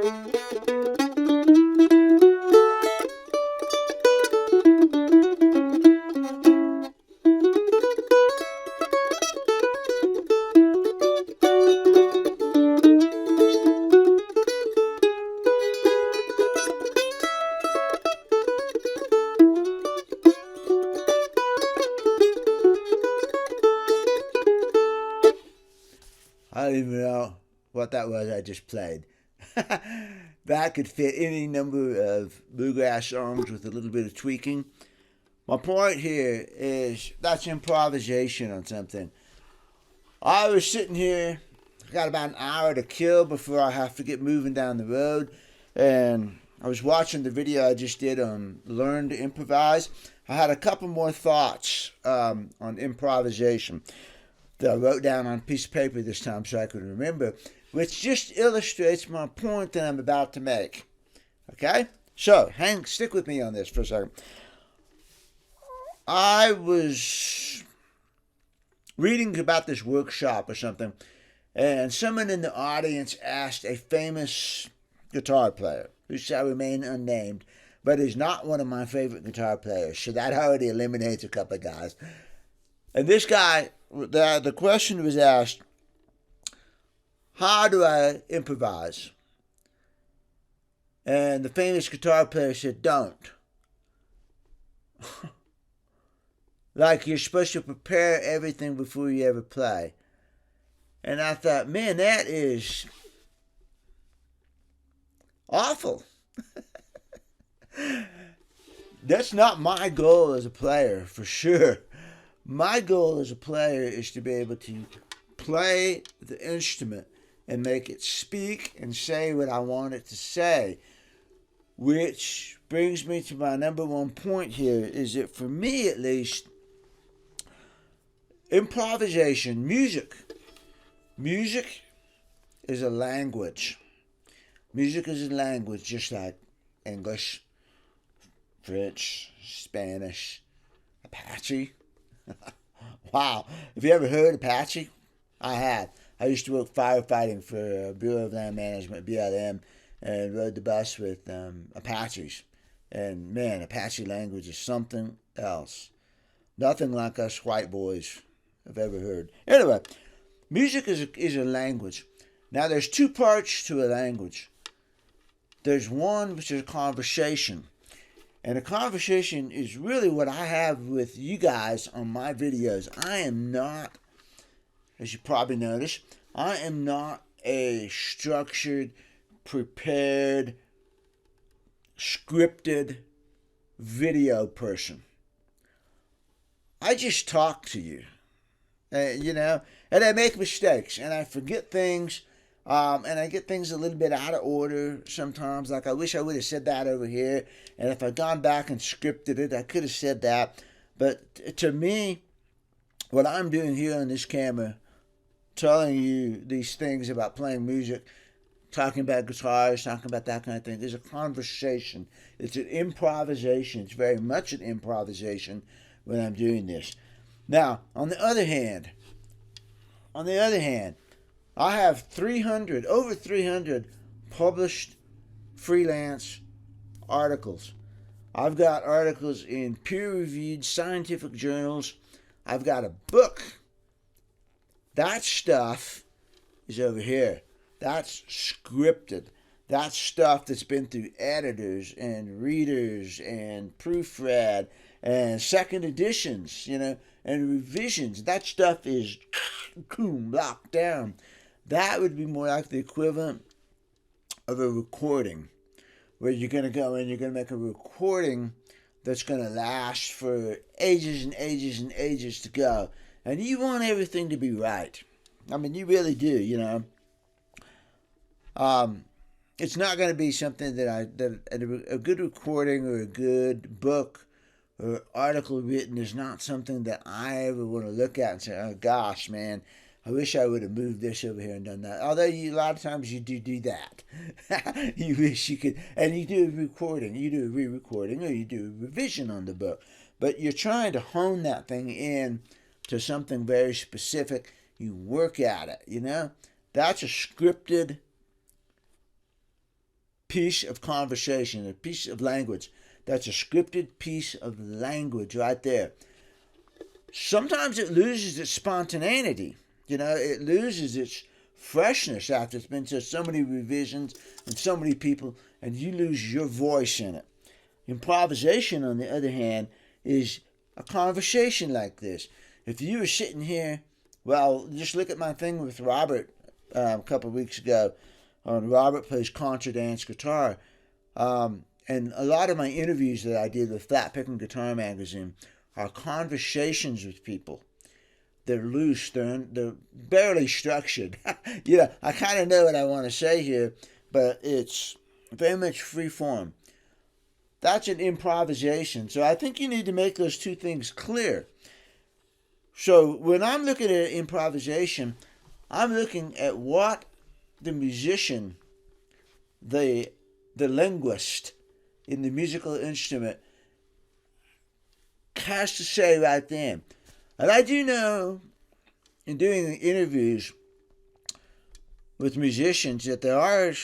I don't even know what that was I just played. That could fit any number of bluegrass songs with a little bit of tweaking. My point here is that's improvisation on something. I was sitting here, got about an hour to kill before I have to get moving down the road, and I was watching the video I just did on Learn to Improvise. I had a couple more thoughts on improvisation that I wrote down on a piece of paper this time so I could remember, which just illustrates my point that I'm about to make. Okay? So, stick with me on this for a second. I was reading about this workshop or something, and someone in the audience asked a famous guitar player, who shall remain unnamed, but is not one of my favorite guitar players, so that already eliminates a couple of guys. And this guy, the question was asked, how do I improvise? And the famous guitar player said, don't. Like you're supposed to prepare everything before you ever play. And I thought, man, that is awful. That's not my goal as a player, for sure. My goal as a player is to be able to play the instrument and make it speak and say what I want it to say. Which brings me to my number one point here, is that for me at least, improvisation, music is a language. Music is a language just like English, French, Spanish, Apache. Wow. Have you ever heard Apache? I have. I used to work firefighting for Bureau of Land Management, BLM, and rode the bus with Apaches. And man, Apache language is something else. Nothing like us white boys have ever heard. Anyway, music is a language. Now, there's two parts to a language. There's one which is a conversation. And a conversation is really what I have with you guys on my videos. I am not, as you probably noticed, I am not a structured, prepared, scripted video person. I just talk to you, and I make mistakes, and I forget things, and I get things a little bit out of order sometimes. Like, I wish I would have said that over here, and if I'd gone back and scripted it, I could have said that. But to me, what I'm doing here on this camera, telling you these things about playing music, talking about guitars, talking about that kind of thing, is a conversation. It's an improvisation. It's very much an improvisation when I'm doing this. Now, on the other hand, I have over 300 published freelance articles. I've got articles in peer-reviewed scientific journals. I've got a book. That stuff is over here. That's scripted. That's stuff that's been through editors and readers and proofread and second editions, and revisions. That stuff is locked down. That would be more like the equivalent of a recording, where you're going to go and you're going to make a recording that's going to last for ages and ages and ages to go. And you want everything to be right. I mean, you really do, It's not going to be something that a good recording or a good book or article written is not something that I ever want to look at and say, oh gosh, man, I wish I would have moved this over here and done that. Although a lot of times you do that. You wish you could, and you do a recording, you do a re-recording, or you do a revision on the book. But you're trying to hone that thing in to something very specific. You work at it, That's a scripted piece of conversation, a piece of language. That's a scripted piece of language right there. Sometimes it loses its spontaneity. It loses its freshness after it's been to so many revisions and so many people, and you lose your voice in it. Improvisation, on the other hand, is a conversation like this. If you were sitting here, well, just look at my thing with Robert a couple of weeks ago. Robert plays contra dance guitar. And a lot of my interviews that I did with Flat Picking Guitar Magazine are conversations with people. They're loose. They're barely structured. I kind of know what I want to say here, but it's very much free form. That's an improvisation. So I think you need to make those two things clear. So when I'm looking at improvisation, I'm looking at what the musician, the linguist in the musical instrument has to say right then. And I do know, in doing interviews with musicians, that there are a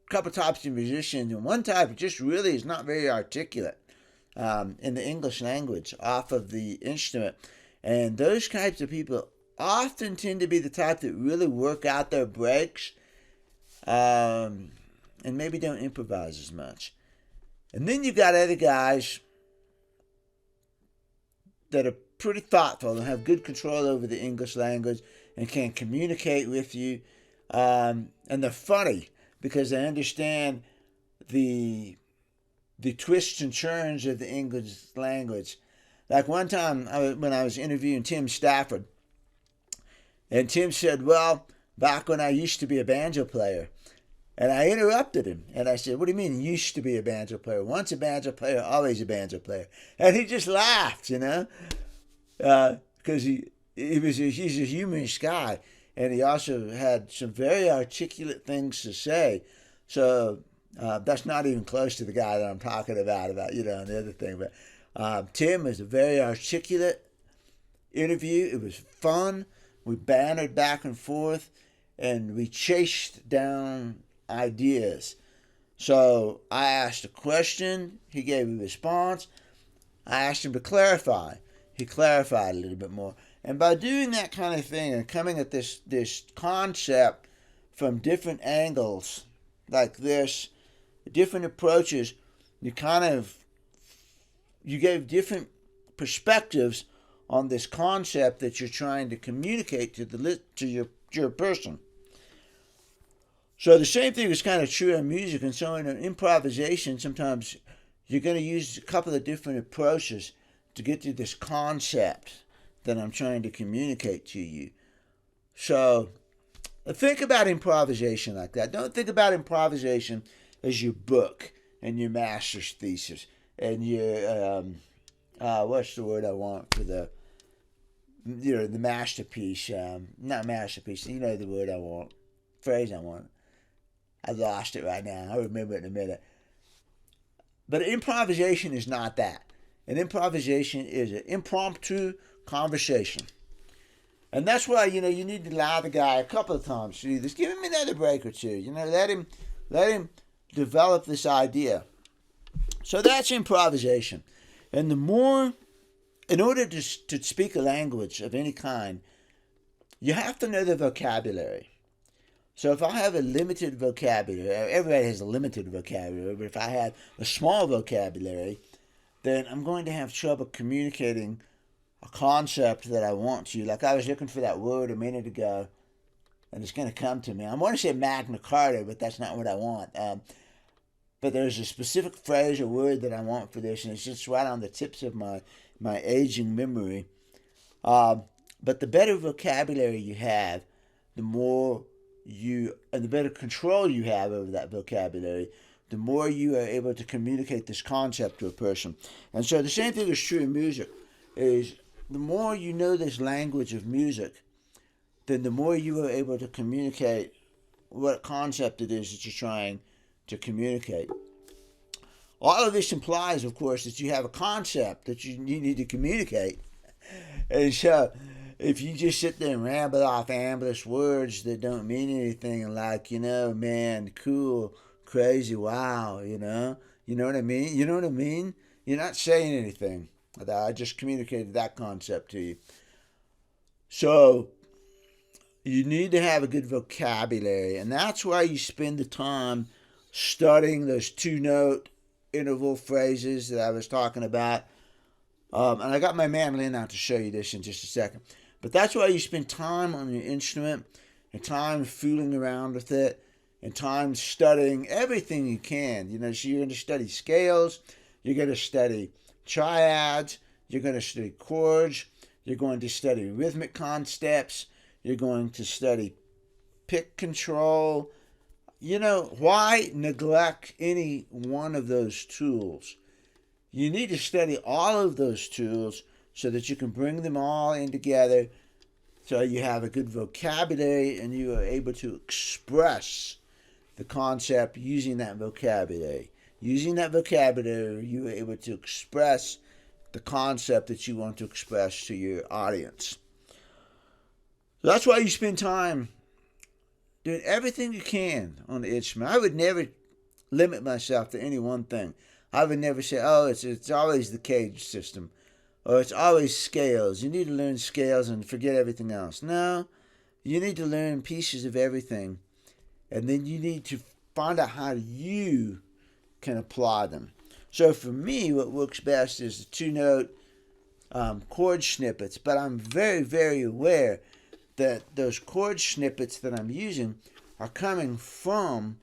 couple types of musicians, and one type just really is not very articulate in the English language off of the instrument. And those types of people often tend to be the type that really work out their breaks and maybe don't improvise as much. And then you've got other guys that are pretty thoughtful and have good control over the English language and can communicate with you. And they're funny because they understand the twists and turns of the English language. Like one time when I was interviewing Tim Stafford, and Tim said, well, back when I used to be a banjo player. And I interrupted him, and I said, what do you mean used to be a banjo player? Once a banjo player, always a banjo player. And he just laughed, because he's a humorous guy, and he also had some very articulate things to say. So that's not even close to the guy that I'm talking about and the other thing. But Tim is a very articulate interview. It was fun. We bantered back and forth, and we chased down ideas. So I asked a question. He gave a response. I asked him to clarify. He clarified a little bit more. And by doing that kind of thing and coming at this concept from different angles like this, different approaches, you gave different perspectives on this concept that you're trying to communicate to your person. So the same thing is kind of true in music, and so in an improvisation, sometimes you're going to use a couple of different approaches to get to this concept that I'm trying to communicate to you. So think about improvisation like that. Don't think about improvisation as your book and your master's thesis and your what's the word I want for the masterpiece, not masterpiece, the word I want, phrase I want. I lost it right now. I'll remember it in a minute. But improvisation is not that. An improvisation is an impromptu conversation. And that's why, you need to allow the guy a couple of times to do this. Give him another break or two. Let him develop this idea. So that's improvisation. And in order to speak a language of any kind, you have to know the vocabulary. So if I have a limited vocabulary, everybody has a limited vocabulary, but if I have a small vocabulary, then I'm going to have trouble communicating a concept that I want to. Like I was looking for that word a minute ago, and it's going to come to me. I want to say Magna Carta, but that's not what I want. But there's a specific phrase or word that I want for this, and it's just right on the tips of my aging memory. But the better vocabulary you have, the better control you have over that vocabulary, the more you are able to communicate this concept to a person. And so the same thing is true in music, is the more you know this language of music, then the more you are able to communicate what concept it is that you're trying to communicate. All of this implies, of course, that you have a concept that you need to communicate. And so if you just sit there and ramble off aimless words that don't mean anything, like, man, cool crazy. Wow, you know? You know what I mean? You know what I mean? You're not saying anything. I just communicated that concept to you. So, you need to have a good vocabulary, and that's why you spend the time studying those 2-note interval phrases that I was talking about. And I got my mandolin out to show you this in just a second. But that's why you spend time on your instrument and time fooling around with it and time studying everything you can. You know, so you're going to study scales, you're going to study triads, you're going to study chords, you're going to study rhythmic concepts, you're going to study pick control. You know, why neglect any one of those tools? You need to study all of those tools so that you can bring them all in together so you have a good vocabulary and you are able to express the concept using that vocabulary. Using that vocabulary, you are able to express the concept that you want to express to your audience. So that's why you spend time doing everything you can on the instrument. I would never limit myself to any one thing. I would never say, oh, it's always the cage system, or it's always scales. You need to learn scales and forget everything else. No, you need to learn pieces of everything, and then you need to find out how you can apply them. So for me, what works best is the 2-note chord snippets, but I'm very, very aware that those chord snippets that I'm using are coming from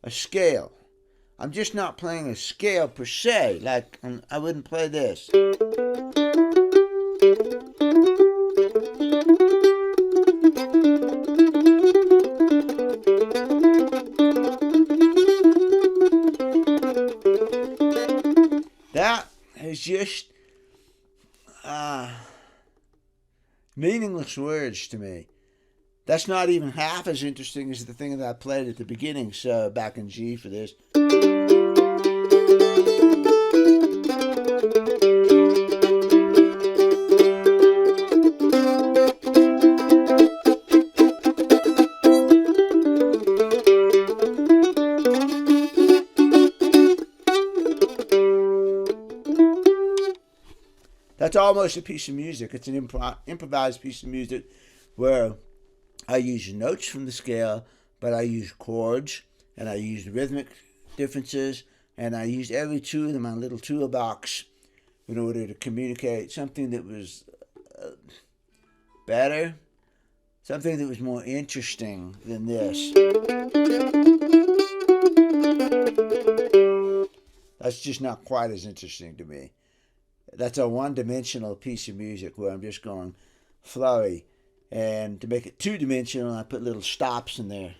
a scale. I'm just not playing a scale per se. Like, I wouldn't play this. That is just meaningless words to me. That's not even half as interesting as the thing that I played at the beginning, so back in G for this. That's almost a piece of music. It's an improvised piece of music where I use notes from the scale, but I use chords, and I use rhythmic differences, and I used every tool in my little toolbox in order to communicate something that was better, something that was more interesting than this. That's just not quite as interesting to me. That's a one-dimensional piece of music where I'm just going flowy. And to make it 2-dimensional, I put little stops in there.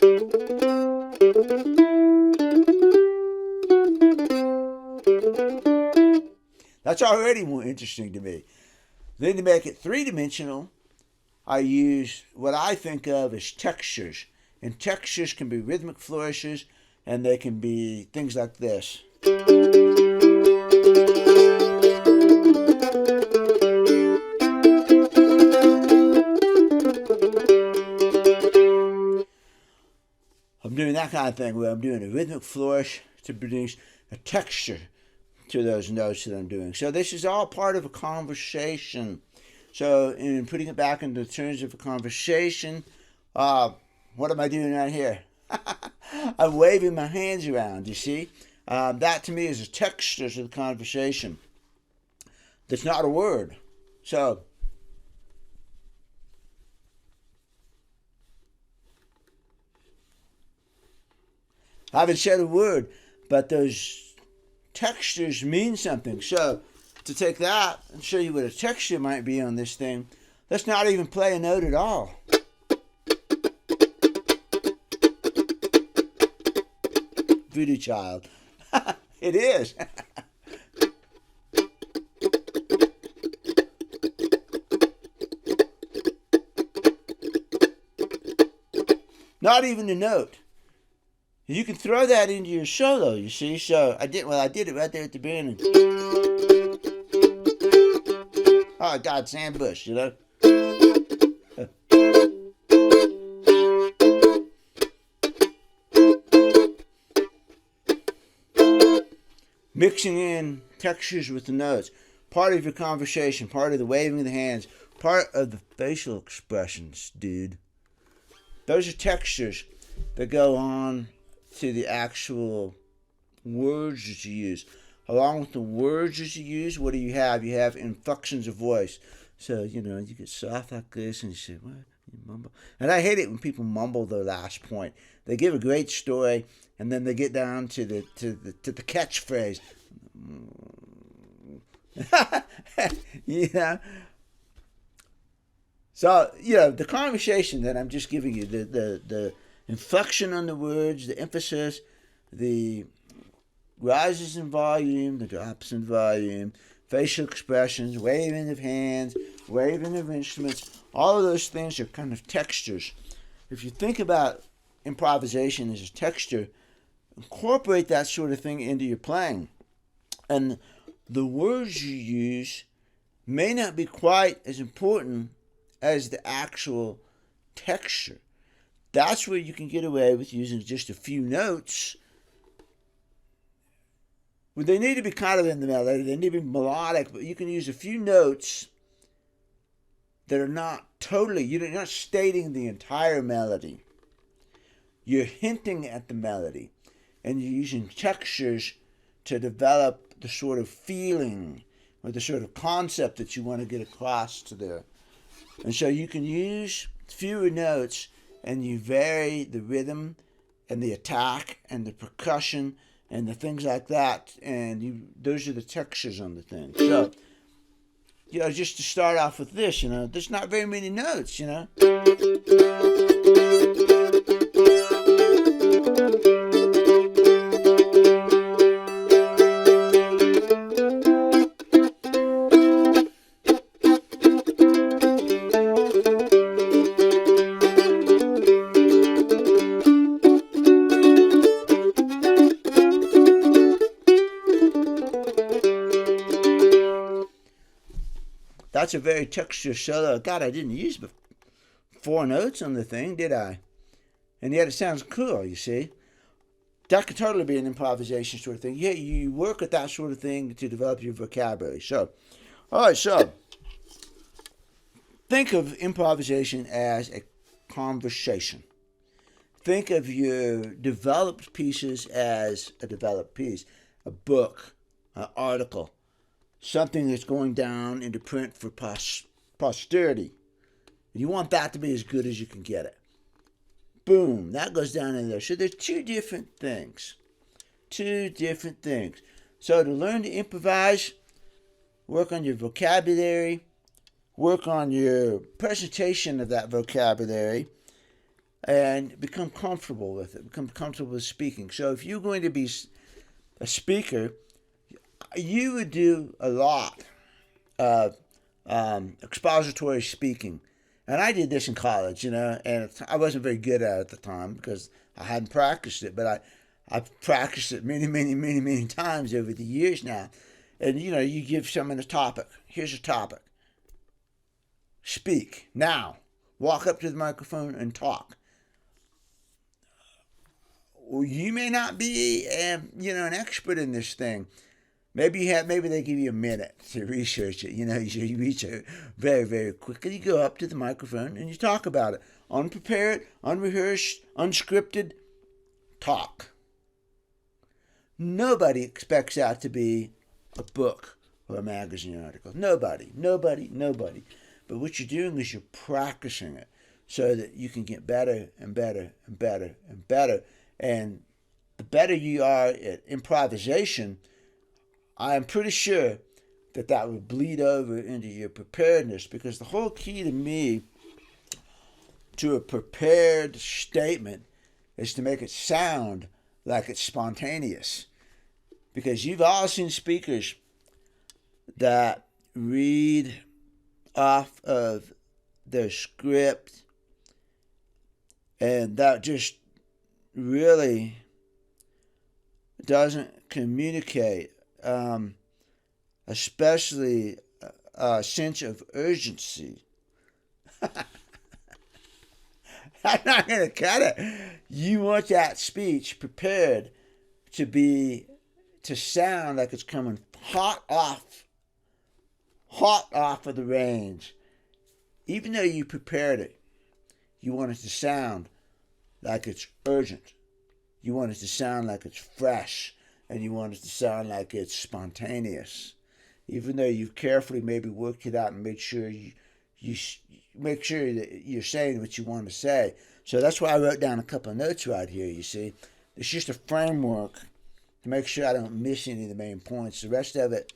That's already more interesting to me. Then to make it 3-dimensional, I use what I think of as textures. And textures can be rhythmic flourishes, and they can be things like this. I'm doing that kind of thing where I'm doing a rhythmic flourish to produce a texture to those notes that I'm doing. So this is all part of a conversation. So in putting it back into terms of a conversation, what am I doing right here? I'm waving my hands around, you see? That to me is a texture to the conversation. That's not a word. So I haven't said a word, but those textures mean something. So to take that and show you what a texture might be on this thing, let's not even play a note at all. Voodoo child. It is. Not even a note. You can throw that into your solo, you see. So I did it right there at the beginning. Oh God, Sam Bush, you know. mixing in textures with the notes, part of your conversation, part of the waving of the hands, part of the facial expressions, dude. Those are textures that go on to the actual words that you use. Along with the words that you use, what do you have? You have inflections of voice. So, you get soft like this and you say, what? You mumble. And I hate it when people mumble their last point. They give a great story and then they get down to the catchphrase. So, the conversation that I'm just giving you, the inflection on the words, the emphasis, the rises in volume, the drops in volume, facial expressions, waving of hands, waving of instruments, all of those things are kind of textures. If you think about improvisation as a texture, incorporate that sort of thing into your playing. And the words you use may not be quite as important as the actual texture. That's where you can get away with using just a few notes. Well, they need to be kind of in the melody. They need to be melodic, but you can use a few notes that are not totally, you're not stating the entire melody. You're hinting at the melody, and you're using textures to develop the sort of feeling or the sort of concept that you want to get across to there. And so you can use fewer notes, and you vary the rhythm and the attack and the percussion and the things like that, and those are the textures on the thing. So, just to start off with this, there's not very many notes, That's a very texture solo. God, I didn't use 4 notes on the thing, did I? And yet it sounds cool, you see. That could totally be an improvisation sort of thing. Yeah, you work at that sort of thing to develop your vocabulary. So, all right, so think of improvisation as a conversation. Think of your developed pieces as a developed piece, a book, an article, something that's going down into print for posterity. You want that to be as good as you can get it. Boom, that goes down in there. So there's two different things. So to learn to improvise, work on your vocabulary, work on your presentation of that vocabulary, and become comfortable with it. Become comfortable with speaking. So if you're going to be a speaker, you would do a lot of expository speaking. And I did this in college, and I wasn't very good at it at the time because I hadn't practiced it. But I've practiced it many, many, many, many times over the years now. And, you give someone a topic. Here's a topic. Speak. Now. Walk up to the microphone and talk. Well, you may not be, an expert in this thing. Maybe they give you a minute to research it. You research very, very quickly. You go up to the microphone and you talk about it. Unprepared, unrehearsed, unscripted. Talk. Nobody expects that to be a book or a magazine article. Nobody. But what you're doing is you're practicing it so that you can get better and better and better and better. And the better you are at improvisation, I'm pretty sure that would bleed over into your preparedness, because the whole key to me to a prepared statement is to make it sound like it's spontaneous. Because you've all seen speakers that read off of their script, and that just really doesn't communicate especially a sense of urgency. I'm not going to cut it. You want that speech prepared to be to sound like it's coming hot off of the range. Even though you prepared it, you want it to sound like it's urgent. You want it to sound like it's fresh, and you want it to sound like it's spontaneous. Even though you've carefully maybe worked it out and made sure you make sure that you're saying what you want to say. So that's why I wrote down a couple of notes right here, you see. It's just a framework to make sure I don't miss any of the main points. The rest of it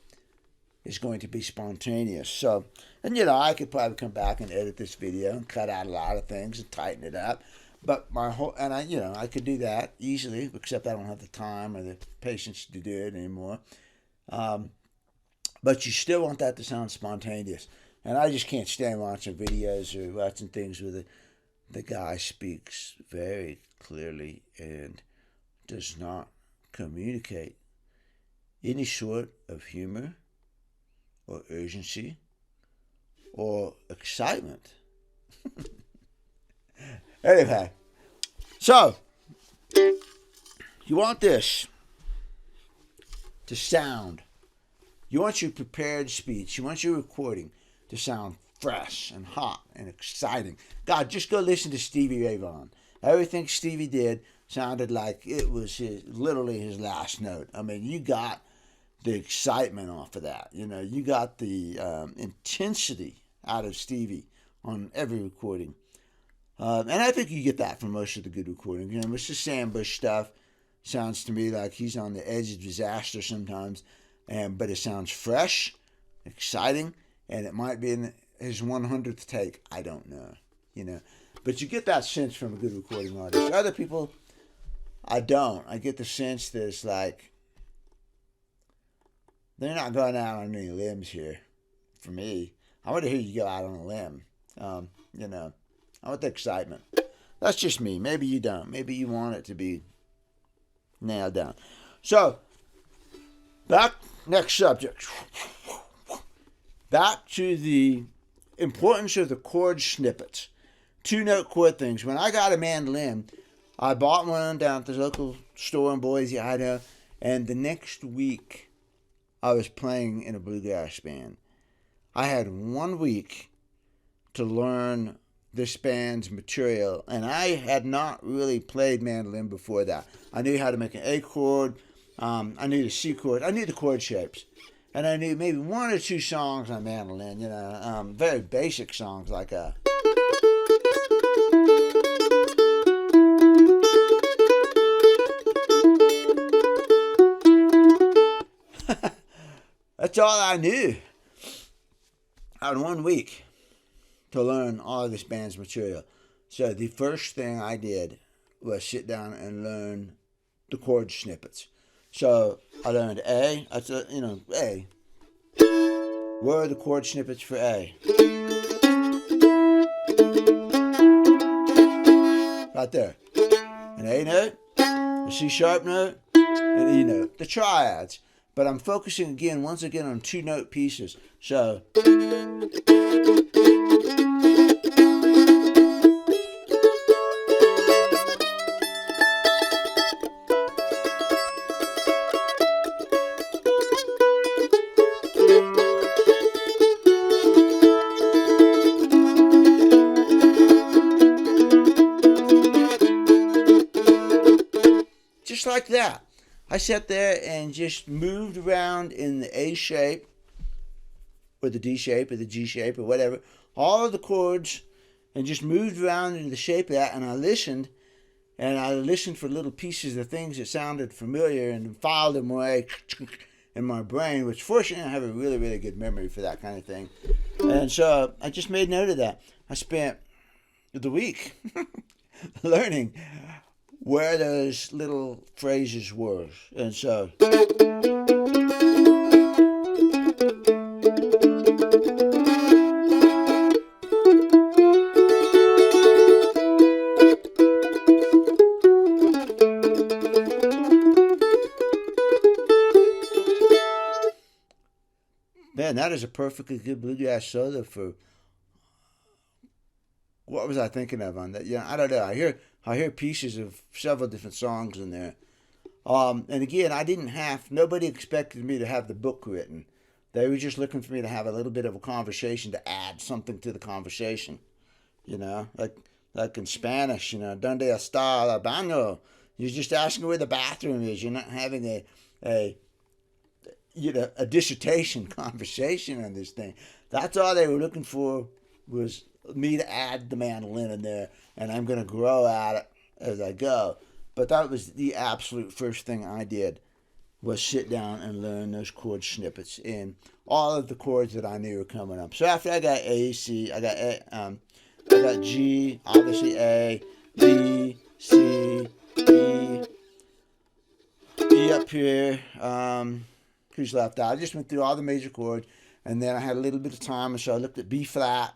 is going to be spontaneous. So, and I could probably come back and edit this video and cut out a lot of things and tighten it up. But I could do that easily, except I don't have the time or the patience to do it anymore. But you still want that to sound spontaneous. And I just can't stand watching videos or watching things where the guy speaks very clearly and does not communicate any sort of humor or urgency or excitement. Anyway, so you want this to sound. You want your prepared speech. You want your recording to sound fresh and hot and exciting. God, just go listen to Stevie Ray Vaughan. Everything Stevie did sounded like it was literally his last note. I mean, you got the excitement off of that. You got the intensity out of Stevie on every recording. And I think you get that from most of the good recordings. Mr. Sam Bush stuff sounds to me like he's on the edge of disaster sometimes, but it sounds fresh, exciting, and it might be in his 100th take. I don't know, But you get that sense from a good recording artist. Other people, I don't. I get the sense that it's like they're not going out on any limbs here for me. I want to hear you go out on a limb. I want the excitement. That's just me. Maybe you don't. Maybe you want it to be nailed down. So, next subject. Back to the importance of the chord snippets. 2-note chord things. When I got a mandolin, I bought one down at the local store in Boise, Idaho, and the next week I was playing in a bluegrass band. I had 1 week to learn this band's material, and I had not really played mandolin before that. I knew how to make an A chord, I knew the C chord, I knew the chord shapes, and I knew maybe 1 or 2 songs on mandolin, very basic songs like a... That's all I knew. I had 1 week to learn all of this band's material. So the first thing I did was sit down and learn the chord snippets. So I learned A. A. Where are the chord snippets for A? Right there. An A note, a C sharp note, an E note. The triads. But I'm focusing once again on 2-note pieces. So... just like that. I sat there and just moved around in the A shape, or the D shape, or the G shape, or whatever, all of the chords, and just moved around in the shape of that, and I listened for little pieces of things that sounded familiar, and filed them away in my brain, which fortunately I have a really, really good memory for that kind of thing. And so I just made note of that. I spent the week learning where those little phrases were. And so... Man, that is a perfectly good bluegrass solo for... What was I thinking of on that? I don't know. I hear pieces of several different songs in there. And again, nobody expected me to have the book written. They were just looking for me to have a little bit of a conversation, to add something to the conversation. Like in Spanish, donde está el baño? You're just asking where the bathroom is. You're not having a dissertation conversation on this thing. That's all they were looking for, was me to add the mandolin in there, and I'm going to grow at it as I go. But that was the absolute first thing I did, was sit down and learn those chord snippets in all of the chords that I knew were coming up. So after I got A, C, I got G, obviously A, B, C, E, E up here. Who's left out? I just went through all the major chords, and then I had a little bit of time, and so I looked at B flat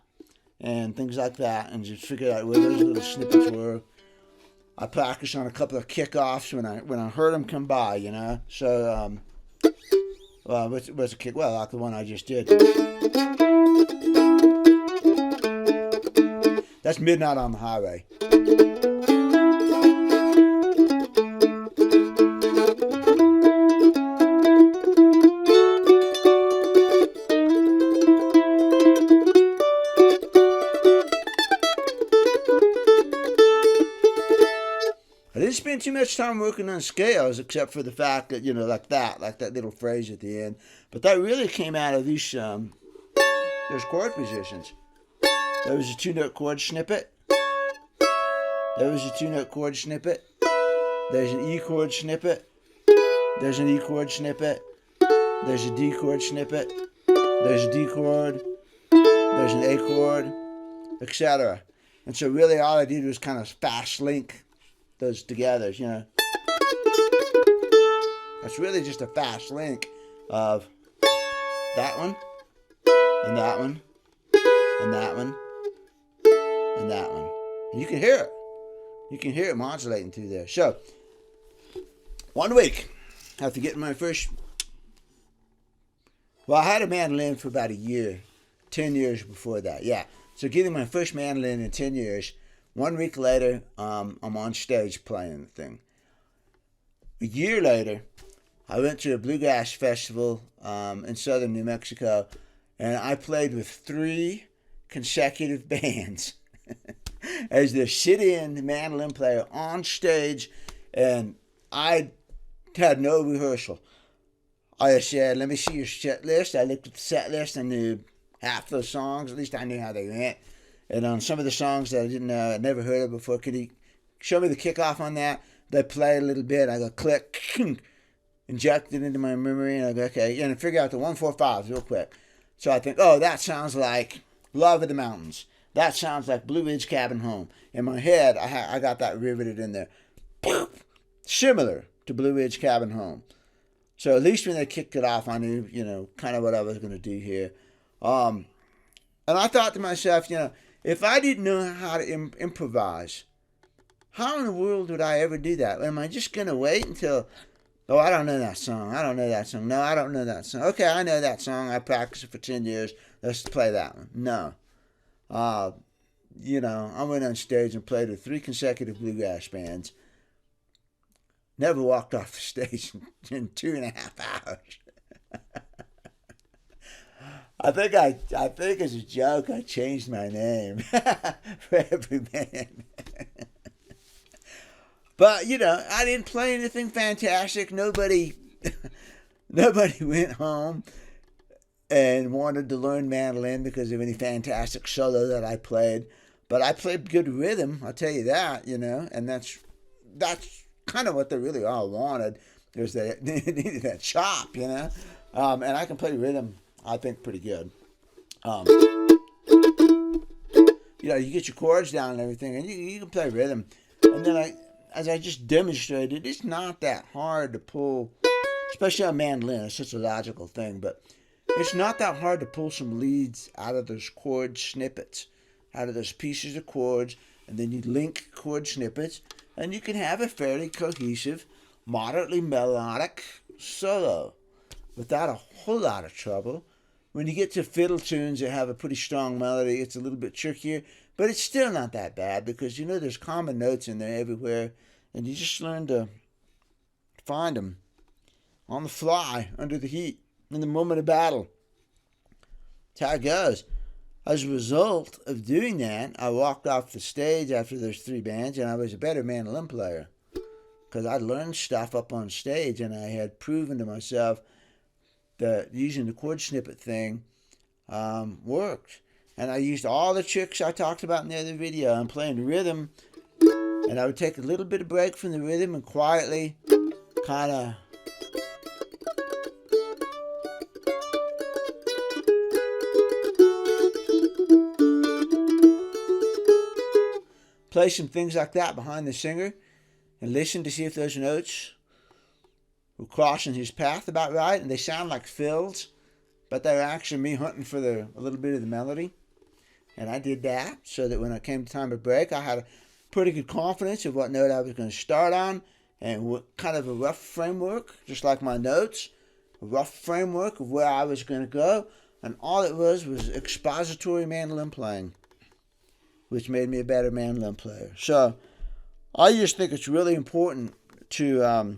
and things like that, and just figured out where those little snippets were. I practiced on a couple of kickoffs when I heard them come by, So, what's a kick? Well, like the one I just did. That's Midnight on the Highway. I didn't spend too much time working on scales, except for the fact that, like that little phrase at the end. But that really came out of those chord positions. There was a 2-note chord snippet. There was a 2-note chord snippet. There's an E chord snippet. There's an E chord snippet. There's a D chord snippet. There's a D chord. There's an A chord, etc. And so really all I did was kind of fast link those together, That's really just a fast link of that one, and that one, and that one, and that one. And you can hear it. You can hear it modulating through there. So, one week after getting my first... Well, I had a mandolin for about a year. 10 years before that, yeah. So getting my first mandolin in 10 years... 1 week later, I'm on stage playing the thing. A year later, I went to a bluegrass festival in southern New Mexico, and I played with 3 consecutive bands as the sit-in mandolin player on stage, and I had no rehearsal. I said, let me see your set list. I looked at the set list. I knew half those songs. At least I knew how they went. And on some of the songs that I didn't know, I'd never heard of before, could he show me the kickoff on that? They play a little bit. I go click, inject it into my memory, and I go, okay, and figure out the 1-4-5s real quick. So I think, oh, that sounds like Love of the Mountains. That sounds like Blue Ridge Cabin Home. In my head, I got that riveted in there. Similar to Blue Ridge Cabin Home. So at least when they kicked it off, I knew, kind of what I was going to do here. And I thought to myself, if I didn't know how to improvise, how in the world would I ever do that? Am I just going to wait until, oh, I don't know that song. I don't know that song. No, I don't know that song. Okay, I know that song. I practiced it for 10 years. Let's play that one. No. I went on stage and played with 3 consecutive bluegrass bands. Never walked off the stage in 2.5 hours. I think as a joke, I changed my name for every man. But, I didn't play anything fantastic. Nobody went home and wanted to learn mandolin because of any fantastic solo that I played. But I played good rhythm, I'll tell you that, and that's kind of what they really all wanted, was they needed that chop, and I can play rhythm, I think, pretty good. You get your chords down and everything, and you can play rhythm. And then as I just demonstrated, it's not that hard to pull, especially on mandolin. It's such a logical thing, but it's not that hard to pull some leads out of those chord snippets, out of those pieces of chords, and then you link chord snippets, and you can have a fairly cohesive, moderately melodic solo without a whole lot of trouble. When you get to fiddle tunes that have a pretty strong melody, it's a little bit trickier, but it's still not that bad because, there's common notes in there everywhere, and you just learn to find them on the fly, under the heat, in the moment of battle. That's how it goes. As a result of doing that, I walked off the stage after those 3 bands, and I was a better mandolin player because I learned stuff up on stage, and I had proven to myself that using the chord snippet thing worked. And I used all the tricks I talked about in the other video. I'm playing rhythm, and I would take a little bit of break from the rhythm and quietly kind of play some things like that behind the singer and listen to see if those notes were crossing his path about right. And they sound like fills, but they're actually me hunting for a little bit of the melody. And I did that so that when it came time to break, I had a pretty good confidence of what note I was going to start on and what kind of a rough framework, just like my notes, a rough framework of where I was going to go. And all it was expository mandolin playing, which made me a better mandolin player. So I just think it's really important to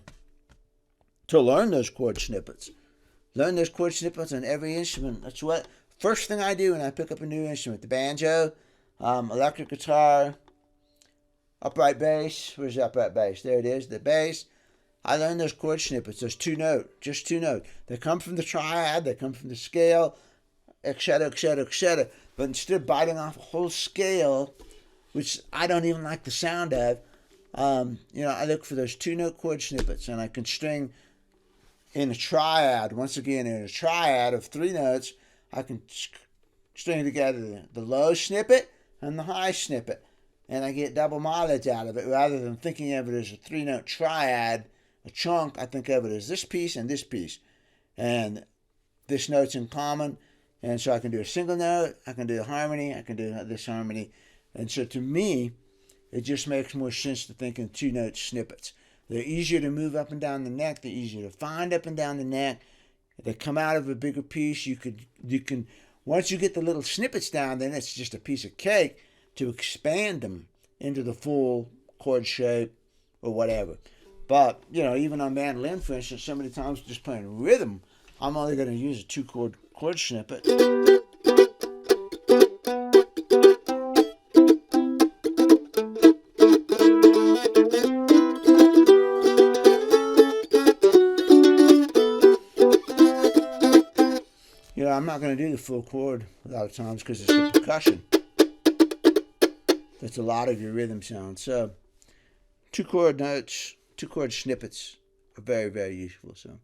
learn those chord snippets. Learn those chord snippets on every instrument. That's what first thing I do when I pick up a new instrument. The banjo, electric guitar, upright bass. Where's the upright bass? There it is, the bass. I learn those chord snippets, those 2 note, just 2 note. They come from the triad, they come from the scale, etc., etc., etc. But instead of biting off a whole scale, which I don't even like the sound of, I look for those 2 note chord snippets, and I can string in a triad. Once again, in a triad of 3 notes, I can string together the low snippet and the high snippet, and I get double mileage out of it. Rather than thinking of it as a 3 note triad, a chunk, I think of it as this piece and this piece, and this note's in common. And so I can do a single note, I can do a harmony, I can do this harmony. And so to me, it just makes more sense to think in 2 note snippets. They're easier to move up and down the neck. They're easier to find up and down the neck. They come out of a bigger piece. You can once you get the little snippets down, then it's just a piece of cake to expand them into the full chord shape or whatever. But, even on mandolin, for instance, so many times just playing rhythm, I'm only going to use a 2 chord snippet. I'm not going to do the full chord a lot of times because it's the percussion. That's a lot of your rhythm sound. So 2 chord notes, 2 chord snippets are very, very useful. So,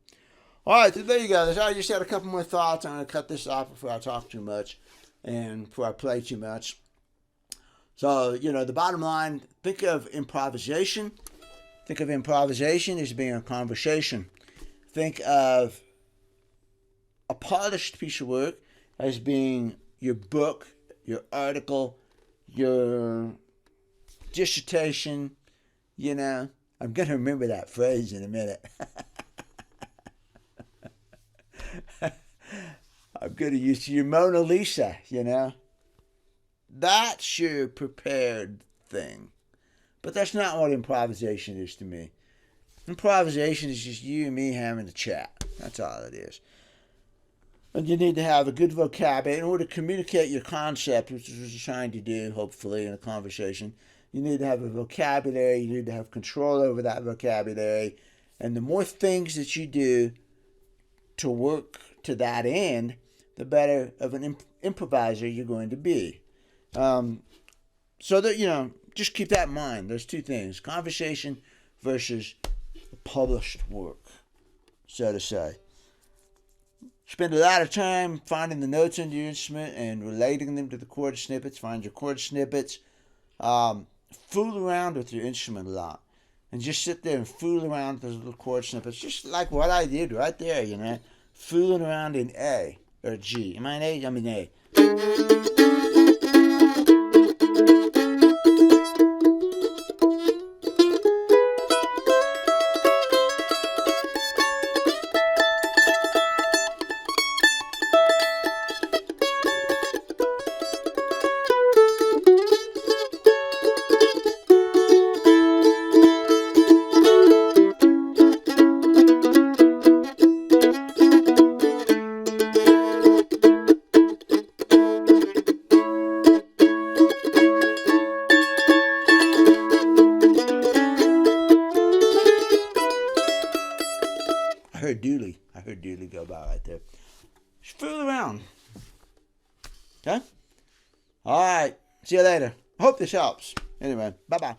all right, so there you go. I just had a couple more thoughts. I'm going to cut this off before I talk too much and before I play too much. So, the bottom line, think of improvisation. Think of improvisation as being a conversation. Think of a polished piece of work as being your book, your article, your dissertation. I'm going to remember that phrase in a minute. I'm going to use your Mona Lisa, That's your prepared thing. But that's not what improvisation is to me. Improvisation is just you and me having a chat. That's all it is. And you need to have a good vocabulary in order to communicate your concept, which is what you're trying to do, hopefully, in a conversation. You need to have a vocabulary. You need to have control over that vocabulary. And the more things that you do to work to that end, the better of an improviser you're going to be. So that, just keep that in mind. There's 2 things. Conversation versus published work, so to say. Spend a lot of time finding the notes on your instrument and relating them to the chord snippets. Find your chord snippets. Fool around with your instrument a lot. And just sit there and fool around with those little chord snippets. Just like what I did right there, Fooling around in A or G. Am I in A? I'm in A. heard Dooley. I heard Dooley go by right there. Just fool around. Okay? All right. See you later. I hope this helps. Anyway, bye-bye.